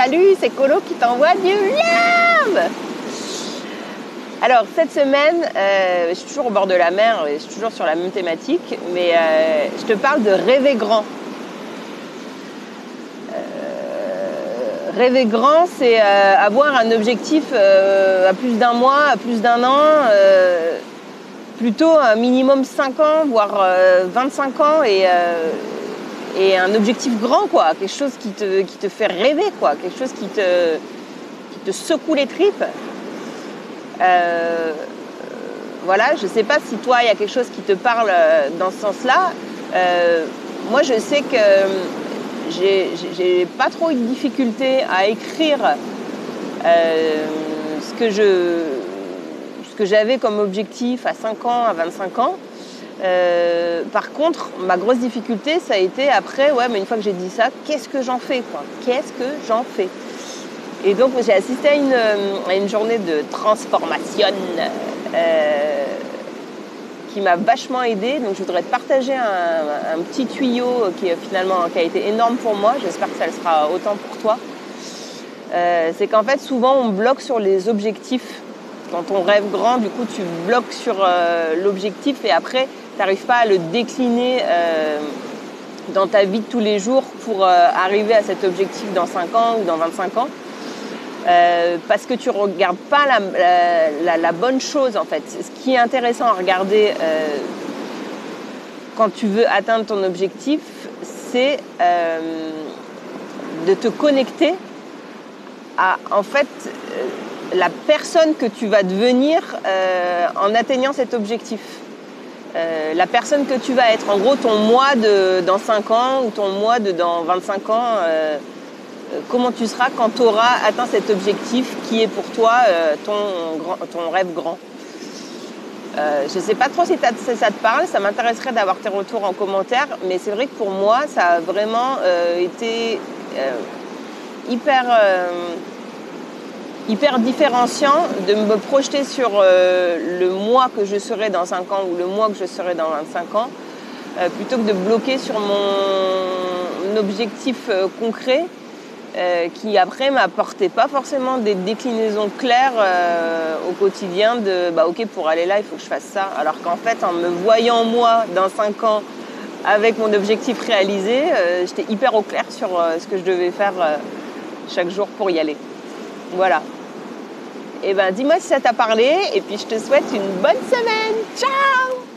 Salut, c'est Colo qui t'envoie du love. Alors cette semaine, je suis toujours au bord de la mer, je suis toujours sur la même thématique, mais je te parle de rêver grand. Rêver grand, c'est avoir un objectif à plus d'un mois, à plus d'un an, plutôt un minimum 5 ans, voire 25 ans, et un objectif grand, quoi, quelque chose qui te fait rêver, quoi, quelque chose qui te secoue les tripes. Voilà, je sais pas si toi il y a quelque chose qui te parle dans ce sens-là. Moi je sais que j'ai pas trop eu de difficulté à écrire ce que j'avais comme objectif à 5 ans, à 25 ans. Par contre, ma grosse difficulté, ça a été après, mais une fois que j'ai dit ça, qu'est-ce que j'en fais, quoi ? Qu'est-ce que j'en fais ? Et donc, j'ai assisté à une journée de transformation qui m'a vachement aidée. Donc, je voudrais te partager un petit tuyau qui a été énorme pour moi. J'espère que ça le sera autant pour toi. C'est qu'en fait, souvent, on bloque sur les objectifs. Quand on rêve grand, du coup, tu bloques sur l'objectif et après, tu n'arrives pas à le décliner dans ta vie de tous les jours pour arriver à cet objectif dans 5 ans ou dans 25 ans. Parce que tu ne regardes pas la bonne chose, en fait. Ce qui est intéressant à regarder quand tu veux atteindre ton objectif, c'est de te connecter à, en fait, la personne que tu vas devenir en atteignant cet objectif. La personne que tu vas être. En gros, ton moi dans 5 ans ou ton moi dans 25 ans, comment tu seras quand tu auras atteint cet objectif qui est pour toi ton rêve grand. Je ne sais pas trop si ça te parle, ça m'intéresserait d'avoir tes retours en commentaire, mais c'est vrai que pour moi, ça a vraiment été hyper différenciant de me projeter sur le mois que je serai dans 5 ans ou le mois que je serai dans 25 ans, plutôt que de bloquer sur mon objectif concret qui après m'apportait pas forcément des déclinaisons claires au quotidien de ok, pour aller là il faut que je fasse ça, alors qu'en fait en me voyant moi dans 5 ans avec mon objectif réalisé, j'étais hyper au clair sur ce que je devais faire chaque jour pour y aller. Voilà. Et dis-moi si ça t'a parlé et puis je te souhaite une bonne semaine. Ciao!